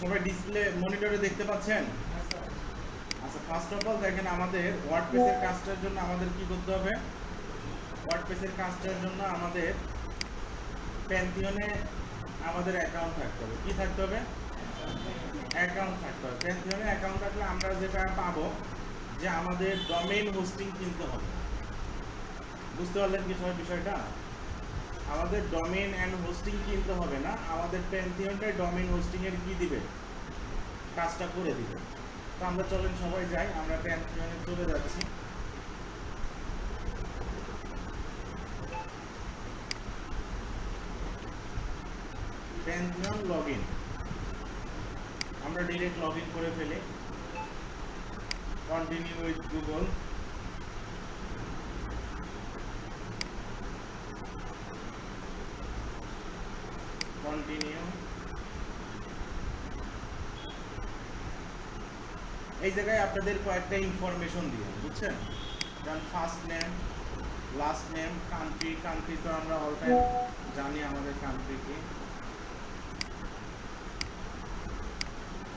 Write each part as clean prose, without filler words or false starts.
সবাই ডিসপ্লে মনিটরে দেখতে পাচ্ছেন? আচ্ছা, ফার্স্ট অফ অল দেখেন আমাদের ওয়ার্ডপ্রেসের কাজটার জন্য আমাদের কি করতে হবে? ওয়ার্ডপ্রেসের কাজটার জন্য আমাদের প্যান্থিয়নে আমাদের অ্যাকাউন্ট থাকতে হবে। কি থাকতে হবে? অ্যাকাউন্ট থাকতে হবে। প্যান্থিয়নে অ্যাকাউন্ট থাকলে আমরা যেটা পাবো যে আমাদের ডোমেইন হোস্টিং কিনতে হবে। বুঝতে পারলেন কি সবাই বিষয়টা? আমাদের ডোমেইন এন্ড হোস্টিং কিনতে হবে না, আমাদের প্যান্থিয়নটাই ডোমেইন হোস্টিং এর কি দিবে? কাজটা করে দিবে। তো আমরা চলেন সবাই যাই, আমরা প্যান্থিয়নে চলে যাচ্ছি। প্যান্থিয়ন লগইন, আমরা ডিরেক্ট লগইন করে ফেলি। Continue with Google. কন্টিনিউ। এই জায়গায় আপনাদের কয়েকটা ইনফরমেশন দিয়ে, বুঝছেন? যেমন first name, last name, country. Country তো আমরা অল টাইম জানি আমাদের কান্ট্রি কি।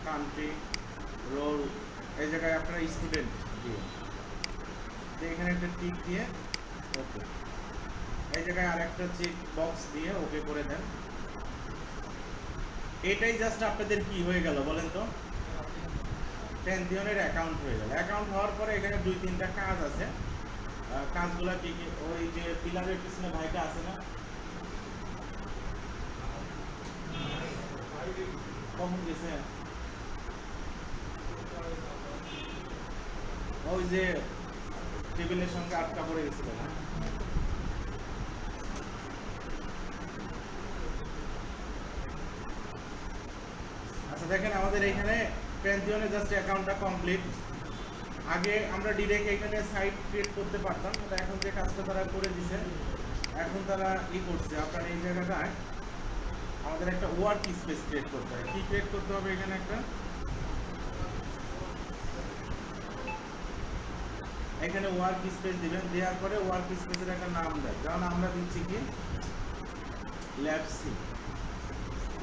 কান্ট্রি, রোল, এই জায়গায় আপনারা স্টুডেন্ট দিয়ে, এখানে একটা টিক দিয়ে ওকে। এই জায়গায় আরেকটা চেক বক্স দিয়ে ওকে করে দেন। এটাই জাস্ট আপনাদের কি হয়ে গেল বলেন তো? প্যান্থিয়নের অ্যাকাউন্ট হয়ে গেল। অ্যাকাউন্ট হওয়ার পরে এখানে 2-3টা কাজ আছে। কাজগুলো কি কি? ওই যে পিলারের পিছনে ভাইটা আছে না, কখন গেছে? ওই যে টেবিলের সঙ্গে আটকা পড়ে গেছিল না? আচ্ছা দেখেন আমাদের এখানে প্যান্থিয়নে জাস্ট অ্যাকাউন্টটা কমপ্লিট। আগে আমরা ডিরেক্ট এখানে সাইট ক্রিয়েট করতে পারতাম, কিন্তু এখন যে কাজটা তারা করে দিছে, এখন তারা ই করছে আপনার এই জায়গাটায় আমাদের একটা ওয়ার্ক স্পেস ক্রিয়েট করতে হবে। কি ক্রিয়েট করতে হবে? এখানে একটা, এখানে ওয়ার্ক স্পেস দিবেন। দেওয়ার পরে ওয়ার্ক স্পেসের একটা নাম দেয়, যেমন আমরা দিচ্ছি কি ল্যাব সি।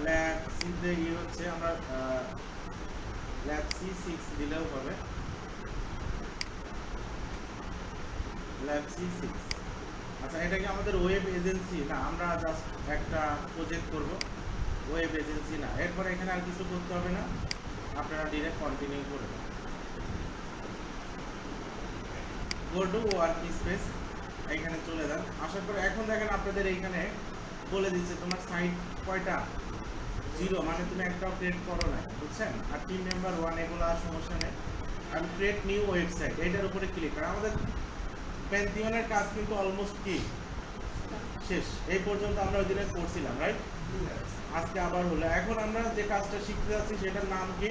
ল্যাব সিতে ইয়ে হচ্ছে আমরা ল্যাব সি 6 দিলেও হবে। Lab C 6। আচ্ছা, এটা কি আমাদের ওয়েব এজেন্সি না? আমরা জাস্ট একটা প্রজেক্ট করব, ওয়েব এজেন্সি না। এরপরে এখানে আর কিছু করতে হবে না, আপনারা ডিরেক্ট কন্টিনিউ করবেন। গো টু ওয়ার্ক স্পেস, এইখানে চলে যান। আশা করি এখন দেখেন আপনাদের এইখানে বলে দিচ্ছে তোমার সাইট কয়টা? 0, মানে তুমি একটাও ক্রিয়েট করো না, বুঝছেন? আর টিম মেম্বার 1 এগুলো আর সমস্যা নেই। আমি ক্রিয়েট নিউ ওয়েবসাইট, এইটার উপরে ক্লিক করি। আমাদের প্যান্থিয়নের কাজ কিন্তু অলমোস্ট কি শেষ। এই পর্যন্ত আমরা ওই দিনে করছিলাম, রাইট? আজকে আবার হলো। এখন আমরা যে কাজটা শিখতে যাচ্ছি সেটার নাম কি?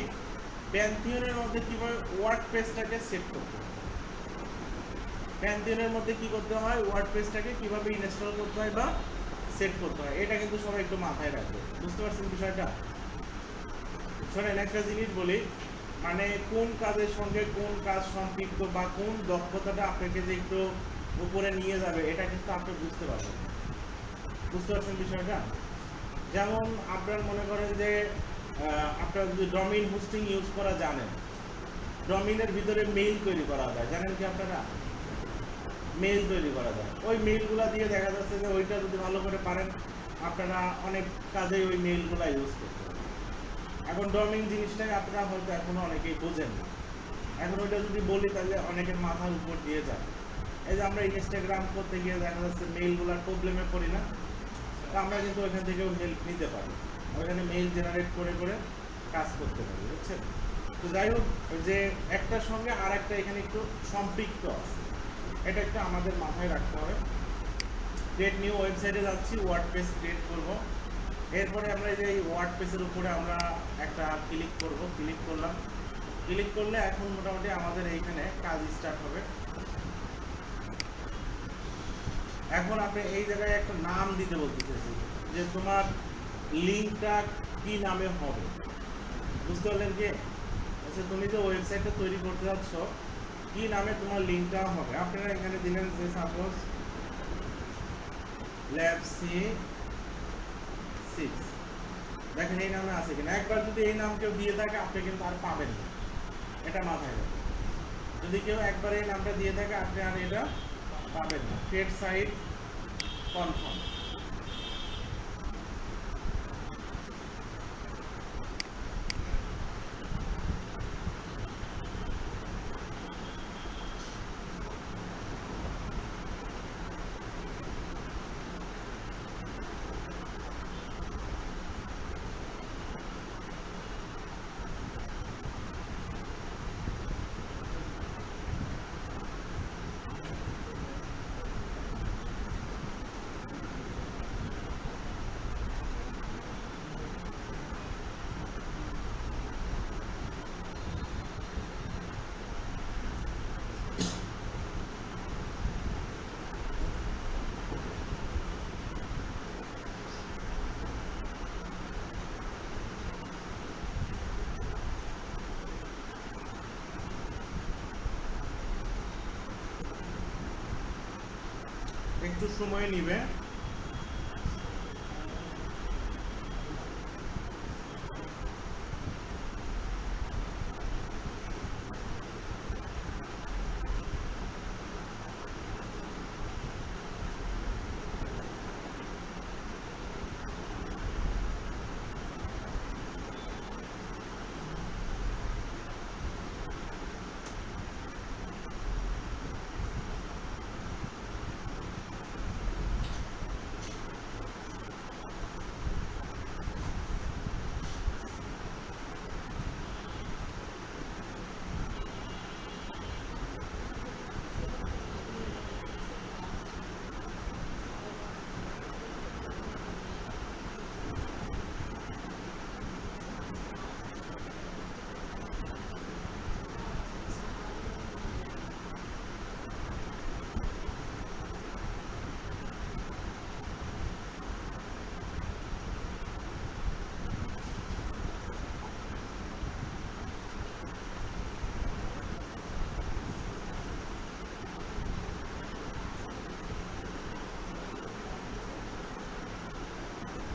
প্যান্থিয়নের মধ্যে কিভাবে ওয়ার্ডপ্রেসটাকে সেট করতে হয়। প্যান্থিয়নের মধ্যে কি করতে হয়? ওয়ার্ডপ্রেসটাকে কিভাবে ইনস্টল করতে হয় বা সেট করতে হয়, এটা কিন্তু সবাই একটু মাথায় রাখবে। বুঝতে পারছেন বিষয়টা? শোনেন, একটা জিনিস বলি, মানে কোন কাজের সঙ্গে কোন কাজ সম্পৃক্ত বা কোন দক্ষতাটা আপনাকে যে একটু উপরে নিয়ে যাবে, এটা কিন্তু আপনি বুঝতে পারবেন। বুঝতে পারছেন বিষয়টা? যেমন আপনার মনে করেন যে আপনার যদি ডোমেইন হোস্টিং ইউজ করা জানেন, ডোমেইনের ভিতরে মেইল তৈরি করা যায়, জানেন কি আপনারা? মেইল তৈরি করা যায়। ওই মেইলগুলো দিয়ে দেখা যাচ্ছে যে ওইটা যদি ভালো করে পারেন, আপনারা অনেক কাজেই ওই মেইলগুলো ইউজ করতে পারেন। এখন ডোমেইন জিনিসটাই আপনারা হয়তো এখনো অনেকেই বোঝেন না। এখন ওইটা যদি বলি তাহলে অনেকের মাথার উপর দিয়ে যায়। এই যে আমরা ইনস্টাগ্রাম করতে গিয়ে দেখা যাচ্ছে মেইলগুলোর প্রবলেমে পড়ি না, তো আমরা কিন্তু ওইখান থেকেও হেল্প নিতে পারি। ওইখানে মেইল জেনারেট করে করে কাজ করতে পারি, বুঝছেন? তো যাই হোক, যে একটার সঙ্গে আর একটা এখানে একটু সম্পৃক্ত আছে, এটা একটু আমাদের মাথায় রাখতে হবে। ক্রিয়েট নিউ ওয়েবসাইটে যাচ্ছি, ওয়ার্ডপ্রেস ক্রিয়েট করব। এরপরে আমরা এই যে ওয়ার্ডপ্রেসের উপরে আমরা একটা ক্লিক করব। ক্লিক করলাম, ক্লিক করলে এখন মোটামুটি আমাদের এইখানে কাজ স্টার্ট হবে। এখন আপনি এই জায়গায় একটা নাম দিতে বলতেছি যে তোমার লিঙ্কটা কি নামে হবে। বুঝতে পারলেন কি? আচ্ছা, তুমি যে ওয়েবসাইটটা তৈরি করতে যাচ্ছ, কি নামে তোমার লিঙ্কটা হবে? আপনারা এখানে দিলেন যে সাপোজ ল্যাব সি 6। দেখেন এই নামে আছে কিনা। একবার যদি এই নাম কেউ দিয়ে থাকে আপনি কিন্তু আর পাবেন না, এটা মাথায় রাখবেন। যদি কেউ একবার এই নামটা দিয়ে থাকে আপনি আর এটা পাবেন না। Create site confirm. একটু সময় নিবে।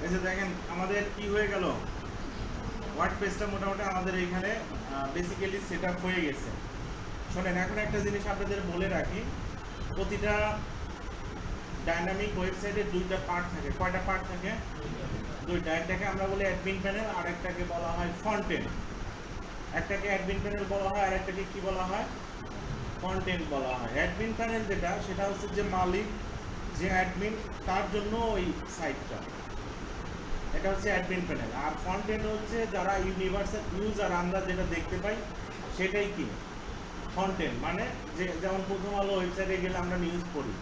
এই যে দেখেন আমাদের কি হয়ে গেল, ওয়ার্ড পেজটা মোটামুটি আমাদের এখানে বেসিক্যালি সেট আপ হয়ে গেছে। শোনেন, এখন একটা জিনিস আপনাদের বলে রাখি, প্রতিটা ডাইনামিক ওয়েবসাইটে দুইটা পার্ট থাকে। কয়টা পার্ট থাকে? দুইটা। একটাকে আমরা বলি অ্যাডমিন প্যানেল, আর একটাকে বলা হয় ফ্রন্ট এন্ড। একটাকে অ্যাডমিন প্যানেল বলা হয়, আর একটাকে কি বলা হয়? কন্টেন্ট বলা হয়। অ্যাডমিন প্যানেল যেটা, সেটা হচ্ছে যে মালিক, যে অ্যাডমিন, তার জন্য ওই সাইটটা, এটা হচ্ছে অ্যাডমিন প্যানেল। আর ফ্রন্ট এন্ড হচ্ছে যারা ইউনিভার্সাল ইউজার, আমরা যেটা দেখতে পাই সেটাই কি ফ্রন্ট এন্ড। মানে যে যেমন প্রথম আলো ওয়েবসাইটে গেলে আমরা নিউজ পড়ি,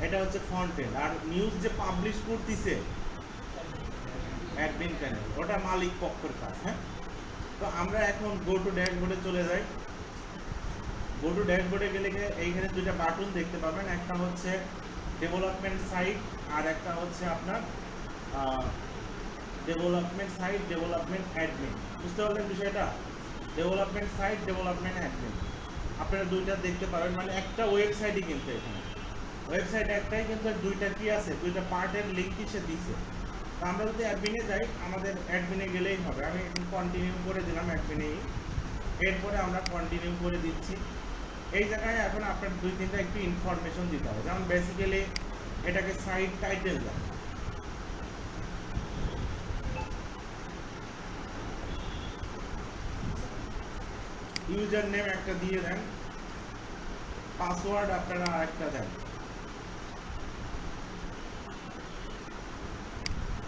এটা হচ্ছে ফ্রন্ট এন্ড। আর নিউজ যে পাবলিশ করতেছে অ্যাডমিন প্যানেল, ওটা মালিক পক্ষের কাজ। হ্যাঁ, তো আমরা এখন গো টু ড্যাশবোর্ডে চলে যাই। গো টু ড্যাশবোর্ডে গেলে এইখানে দুইটা বাটন দেখতে পাবেন, একটা হচ্ছে ডেভেলপমেন্ট সাইট, আর একটা হচ্ছে আপনার ডেভেলপমেন্ট সাইট, ডেভেলপমেন্ট অ্যাডমিন। বুঝতে পারলেন বিষয়টা? ডেভেলপমেন্ট সাইট, ডেভেলপমেন্ট অ্যাডমিন, আপনারা দুইটা দেখতে পাবেন। মানে একটা ওয়েবসাইটই কিন্তু এখানে ওয়েবসাইট একটাই, কিন্তু দুইটা কি আছে, দুইটা পার্টের লিঙ্ক সে দিছে। তো আমরা যদি অ্যাডমিনে যাই, আমাদের অ্যাডমিনে গেলেই হবে। আমি এখন কন্টিনিউ করে দিলাম অ্যাডমিনেই, এরপরে আমরা কন্টিনিউ করে দিচ্ছি। এই জায়গায় এখন আপনার দুই তিনটা একটু ইনফরমেশন দিতে হবে। যেমন বেসিক্যালি এটাকে সাইট টাইটেল দেন, ইউজার নেম একটা দিয়ে দেন, পাসওয়ার্ড আপনারা আরেকটা দেন।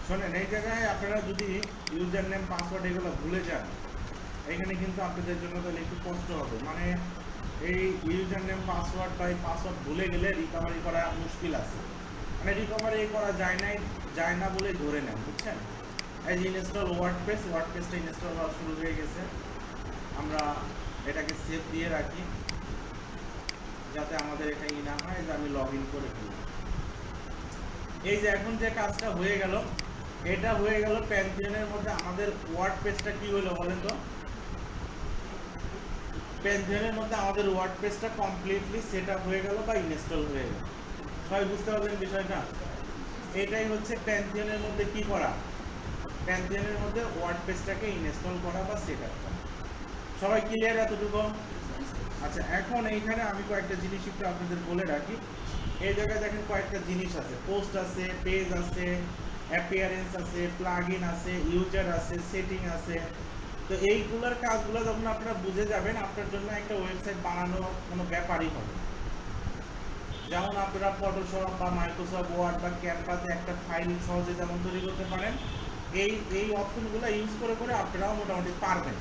শোনেন, এই জায়গায় আপনারা যদি ইউজার নেম, পাসওয়ার্ড এগুলো ভুলে যান, এখানে কিন্তু আপনাদের জন্য তাহলে একটু কষ্ট হবে। মানে এই ইউজার নেম, পাসওয়ার্ড বা এই পাসওয়ার্ড ভুলে গেলে রিকভারি করা মুশকিল আছে। মানে রিকভারি করা যায় না বলে ধরে নেন, বুঝছেন? এই যে ইনস্টল ওয়ার্ডপ্রেসটা ইনস্টল হওয়া শুরু হয়ে গেছে। আমরা এটাকে সেভ দিয়ে রাখি, যাতে আমাদের এটা ই না হয় যে আমি লগ ইন করে ফেলি। এই যে এখন যে কাজটা হয়ে গেল, এটা হয়ে গেল প্যান্থিয়নের মধ্যে। আমাদের ওয়ার্ডপ্রেসটা কি হলো বলেন তো? প্যান্থিয়নের মধ্যে আমাদের ওয়ার্ডপ্রেসটা কমপ্লিটলি সেট আপ হয়ে গেল বা ইনস্টল হয়ে গেল। সবাই বুঝতে পারবেন বিষয়টা? এটাই হচ্ছে প্যান্থিয়নের মধ্যে কি করা, প্যান্থিয়নের মধ্যে ওয়ার্ডপ্রেসটাকে ইনস্টল করা বা সেট আপ করা। সবাই ক্লিয়ার এতটুকু? আচ্ছা, এখন এইখানে আমি কয়েকটা জিনিস একটু আপনাদের বলে রাখি। এই জায়গায় দেখেন কয়েকটা জিনিস আছে, পোস্ট আছে, পেজ আছে, অ্যাপিয়ারেন্স আছে, প্লাগইন আছে, ইউজার আছে, সেটিং আছে। তো এইগুলোর কাজগুলো যখন আপনারা বুঝে যাবেন, আপনার জন্য একটা ওয়েবসাইট বানানো কোনো ব্যাপারই হবে। যেমন আপনারা ফটোশপ বা মাইক্রোসফট ওয়ার্ড বা ক্যানভাতে একটা ফাইল সহজে যেমন তৈরি করতে পারেন, এই অপশনগুলো ইউজ করে করে আপনারাও মোটামুটি পারবেন।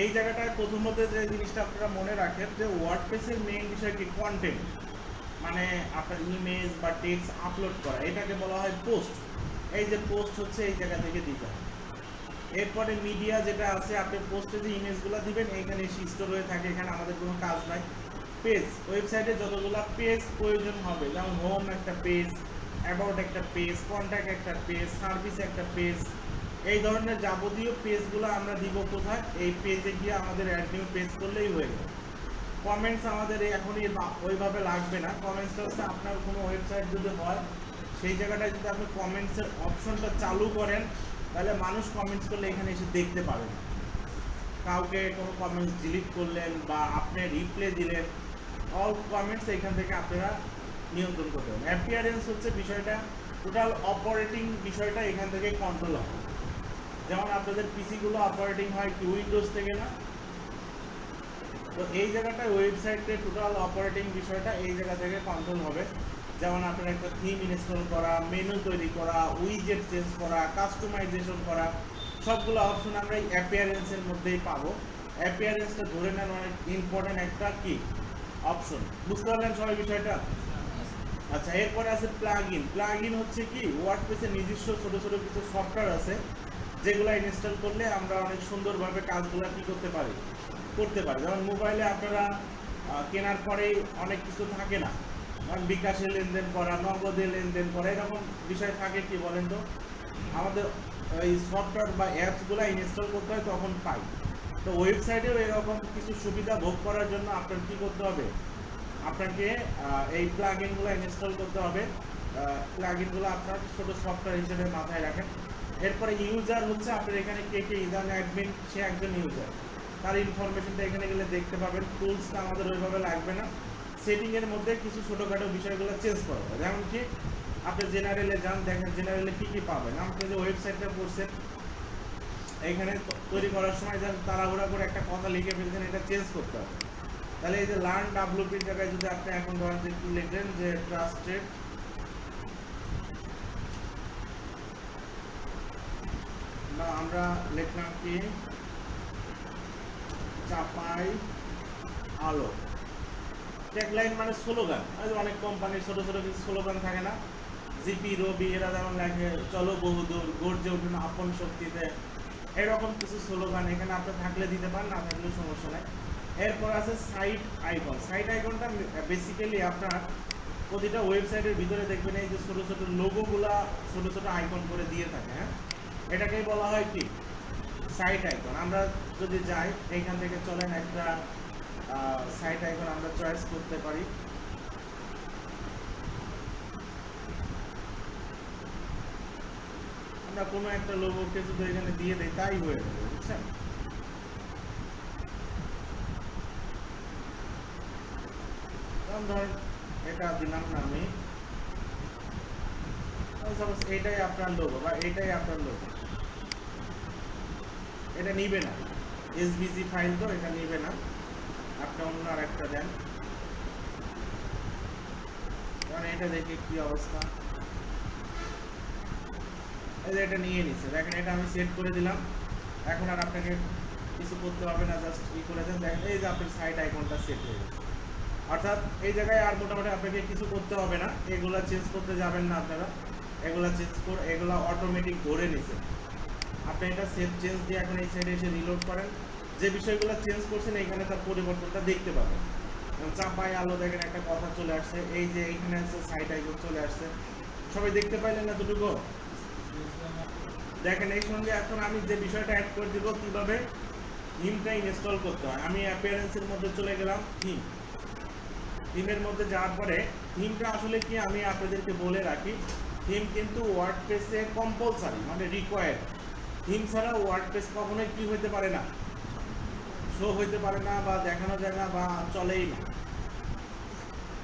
এই জায়গাটায় প্রথমত যে জিনিসটা আপনারা মনে রাখেন যে ওয়ার্ডপ্রেসের মেইন বিষয় কি, কন্টেন্ট, মানে আপনার ইমেজ বা টেক্সট আপলোড করা, এটাকে বলা হয় পোস্ট। এই যে পোস্ট হচ্ছে এই জায়গা থেকে দিতে হয়। এরপরে মিডিয়া যেটা আছে, আপনি পোস্টে যে ইমেজগুলো দিবেন এইখানে স্টোর হয়ে থাকে, এখানে আমাদের কোনো কাজ নাই। পেজ, ওয়েবসাইটে যতগুলো পেজ প্রয়োজন হবে, যেমন হোম একটা পেজ, অ্যাবাউট একটা পেজ, কন্ট্যাক্ট একটা পেজ, সার্ভিস একটা পেজ, এই ধরনের যাবতীয় পেজগুলো আমরা দিব কোথায়, এই পেজে গিয়ে আমাদের অ্যাড নিউ পেজ করলেই হয়ে যাবে। কমেন্টস আমাদের এখনই ওইভাবে লাগবে না। কমেন্টসটা হচ্ছে আপনার কোনো ওয়েবসাইট যদি হয়, সেই জায়গাটায় যদি আপনি কমেন্টসের অপশনটা চালু করেন, তাহলে মানুষ কমেন্টস করলে এখানে এসে দেখতে পাবে না। কাউকে কোনো কমেন্টস ডিলিট করলেন বা আপনি রিপ্লে দিলেন, অল কমেন্টস এখান থেকে আপনারা নিয়ন্ত্রণ করতে পারেন। অ্যাপিয়ারেন্স হচ্ছে বিষয়টা, টোটাল অপারেটিং বিষয়টা এখান থেকে কন্ট্রোল হবে। যেমন আপনাদের পিসিগুলো অপারেটিং হয় কি উইন্ডোজ থেকে না, তো এই জায়গাটায় ওয়েবসাইটের টোটাল অপারেটিং বিষয়টা এই জায়গা থেকে কন্ট্রোল হবে। যেমন আপনার একটা থিম ইনস্টল করা, মেনু তৈরি করা, উইজেট চেঞ্জ করা, কাস্টমাইজেশন করা, সবগুলো অপশন আমরা এই অ্যাপিয়ারেন্সের মধ্যেই পাবো। অ্যাপিয়ারেন্সটা ধরে নেন অনেক ইম্পর্টেন্ট একটা কি অপশন। বুঝতে পারলেন সবাই বিষয়টা? আচ্ছা, এরপরে আছে প্লাগইন। প্লাগইন হচ্ছে কি, ওয়ার্ডপ্রেসের নিজস্ব ছোট ছোট কিছু সফটওয়্যার আছে, যেগুলো ইনস্টল করলে আমরা অনেক সুন্দরভাবে কাজগুলো কি করতে পারি। যেমন মোবাইলে আপনারা কেনার পরেই অনেক কিছু থাকে না, যেমন বিকাশে লেনদেন করা, নগদে লেনদেন করা, এরকম বিষয় থাকে কি বলেন তো। আমাদের এই সফটওয়্যার বা অ্যাপসগুলো ইনস্টল করতে হয় তখন পাই। তো ওয়েবসাইটেও এরকম কিছু সুবিধা ভোগ করার জন্য আপনার কি করতে হবে, আপনাকে এই প্লাগইনগুলো ইনস্টল করতে হবে। প্লাগইনগুলো আপনার ছোট সফটওয়্যার হিসেবে মাথায় রাখেন। এরপরে ইউজার হচ্ছে আপনার এখানে কে কে ইদান অ্যাডমিন, সে একজন ইউজার, তার ইনফরমেশনটা এখানে গেলে দেখতে পাবেন। টুলসটা আমাদের ওইভাবে লাগবে না। সেটিংয়ের মধ্যে কিছু ছোটোখাটো বিষয়গুলো চেঞ্জ করা হয়, যেমন কি আপনি জেনারেলে যান, দেখেন জেনারেলে কী কী পাবেন। আপনি যে ওয়েবসাইটটা করছেন, এইখানে তৈরি করার সময় যান তাড়াহুড়া করে একটা কথা লিখে ফেলছেন, এটা চেঞ্জ করতে হবে। তাহলে এই যে লার্ন ডাব্লিউপির জায়গায় যদি আপনি এখন ধরেন যে কি লিখলেন যে ট্রাস্টেড, না আমরা লিখলাম কি চাপাই আলো, ট্যাগলাইন মানে স্লোগান। অনেক কোম্পানির ছোট ছোট কিছু স্লোগান থাকে না, জিপি রবি এরা যেমন লাগে চলো বহুদূর, গর্জে উঠুন আপন শক্তিতে, এরকম কিছু স্লোগান এখানে আপনি থাকলে দিতে পারেন, না থাকলে সমস্যা নাই। এরপর আছে সাইট আইকন। সাইট আইকনটা বেসিক্যালি আপনার প্রতিটা ওয়েবসাইটের ভিতরে দেখবেন এই যে ছোট ছোট লোগোগুলা ছোট ছোট আইকন করে দিয়ে থাকে, হ্যাঁ, এটাকেই বলা হয় কি সাইট আইকন। আমরা যদি যাই এইখান থেকে চলেন একটা সাইট আইকন আমরা চয়েস করতে পারি। আমরা কোনো একটা লোগোকে যদি এখানে দিয়ে দেই তাই হয়ে যাবে, বুঝছেন? ধর এটা দিলাম না আমি, সাপোজ এইটাই আপনার লোগো বা এইটাই আপনার লোগো, এটা নিবে না, এসভিজি ফাইল তো এটা নিবে না, আপনি অন্য আর একটা দেন। কারণ এটা দেখে কি অবস্থা, এই যে এটা নিয়ে নিচ্ছে, দেখেন এটা আমি সেট করে দিলাম। এখন আর আপনাকে কিছু করতে হবে না, জাস্ট ই করে দেন, দেখেন এই যে আপনার সাইট আইকনটা সেট হয়ে গেছে। অর্থাৎ এই জায়গায় আর মোটামুটি আপনাকে কিছু করতে হবে না, এগুলা চেঞ্জ করতে যাবেন না আপনারা, এগুলা চেঞ্জ করে এগুলা অটোমেটিক ধরে নিছে। আপনি এটা সেভ চেঞ্জ দিয়ে এখন এই সাইডে এসে রিলোড করেন, যে বিষয়গুলো চেঞ্জ করছেন এইখানে তার পরিবর্তনটা দেখতে পাবেন। চাপাই আলো দেখেন একটা কথা চলে আসছে, এই যে এইখানে আছে সাইট আইকন চলে আসছে, সবাই দেখতে পাইলেন না দুটুকু? দেখেন এই সঙ্গে এখন আমি যে বিষয়টা অ্যাড করে দিব কিভাবে থিমটা ইনস্টল করতে হয়। আমি অ্যাপিয়ারেন্সের মধ্যে চলে গেলাম, থিমের মধ্যে যাওয়ার পরে থিমটা আসলে কি আমি আপনাদেরকে বলে রাখি, থিম কিন্তু ওয়ার্ডপ্রেসে কম্পালসারি, মানে রিকোয়ার্ড। থিম ছাড়া ওয়ার্ডপ্রেস কখনোই কি হইতে পারে না, শো হইতে পারে না, বা দেখানো যায় না, বা চলেই না।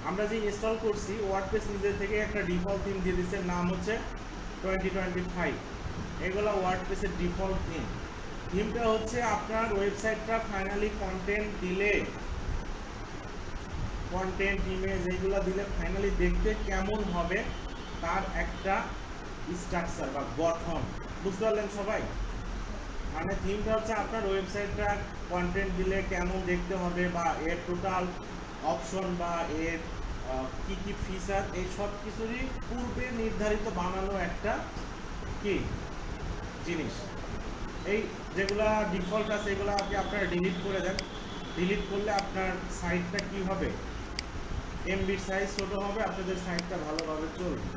আমরা যে ইনস্টল করছি ওয়ার্ডপ্রেস নিজে থেকে একটা ডিফল্ট থিম দিয়ে দিচ্ছে, নাম হচ্ছে 2025। এগুলো ওয়ার্ডপ্রেসের ডিফল্ট থিম। থিমটা হচ্ছে আপনার ওয়েবসাইটটা ফাইনালি কন্টেন্ট দিলে, কন্টেন্ট ইমেজ এইগুলো দিলে ফাইনালি দেখতে কেমন হবে তার একটা স্ট্রাকচার বা গঠন। বুঝতে পারলেন সবাই? মানে থিমটা হচ্ছে আপনার ওয়েবসাইটটা কন্টেন্ট দিলে কেমন দেখতে হবে, বা এর টোটাল অপশন বা এর কি কি ফিচার, এই সব কিছুরই পূর্বে নির্ধারিত বানানো একটা কি জিনিস। এই যেগুলা ডিফল্ট আছে এগুলো আপনারা ডিলিট করে দেন। ডিলিট করলে আপনার সাইটটা কি হবে, এমবির সাইজ ছোট হবে, আপনাদের সাইটটা ভালোভাবে চলবে।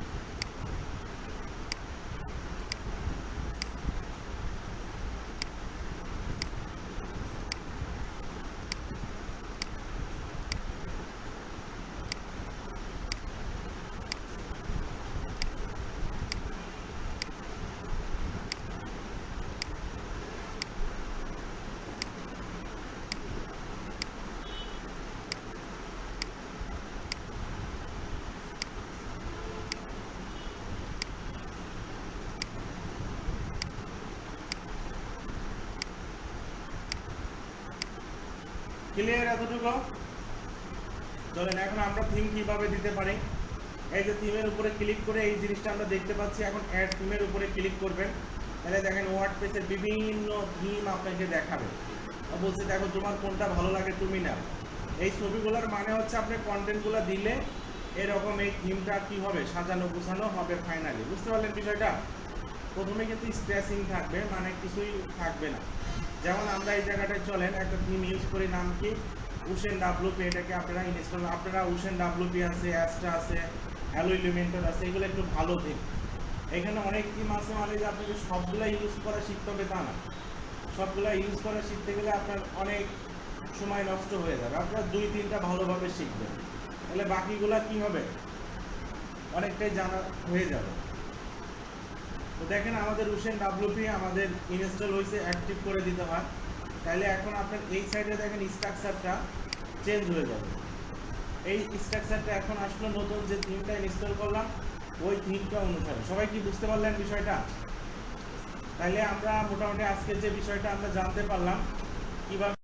ক্লিয়ার এতটুকু? চলেন এখন আমরা থিম কিভাবে দিতে পারি। এই যে থিমের উপরে ক্লিক করে এই জিনিসটা আমরা দেখতে পাচ্ছি। এখন অ্যাড থিমের উপরে ক্লিক করবেন, তাহলে দেখেন ওয়ার্ডপ্রেসের বিভিন্ন থিম আপনাকে দেখাবে। বলছে দেখো তোমার কোনটা ভালো লাগে তুমি নাও। এই ছবিগুলোর মানে হচ্ছে আপনি কন্টেন্টগুলো দিলে এরকম এই থিমটা কি হবে, সাজানো গুছানো হবে ফাইনালি। বুঝতে পারলেন বিষয়টা? প্রথমে কিন্তু স্ট্রেসিং থাকবে, মানে কিছুই থাকবে না। যেমন আমরা এই জায়গাটায় চলেন একটা থিম ইউজ করি, নাম কি ওশেন ডাব্লুপি। এটাকে আপনারা ইনস্টল, আপনারা ওশেন ডাব্লুপি আছে, অ্যাস্টা আছে, হ্যালো এলিমেন্টর আছে, এগুলো একটু ভালো থিম। এখানে অনেক থিম আছে, মানে যে আপনাকে সবগুলা ইউজ করা শিখতে হবে তা না। সবগুলা ইউজ করা শিখতে গেলে আপনার অনেক সময় নষ্ট হয়ে যাবে। আপনার 2-3টা ভালোভাবে শিখবেন, তাহলে বাকিগুলা কি হবে, অনেকটাই জানা হয়ে যাবে। তো দেখেন আমাদের ওশেন ডাব্লুপি আমাদের ইনস্টল হয়েছে, অ্যাক্টিভ করে দিতে হয়। তাহলে এখন আপনার এই সাইডে দেখেন স্ট্রাকচারটা চেঞ্জ হয়ে যাবে। এই স্ট্রাকচারটা এখন আসলো নতুন যে থিমটা ইনস্টল করলাম ওই থিমটা অনুসারে। সবাই কি বুঝতে পারলেন বিষয়টা? তাহলে আমরা মোটামুটি আজকে যে বিষয়টা আমরা জানতে পারলাম কিভাবে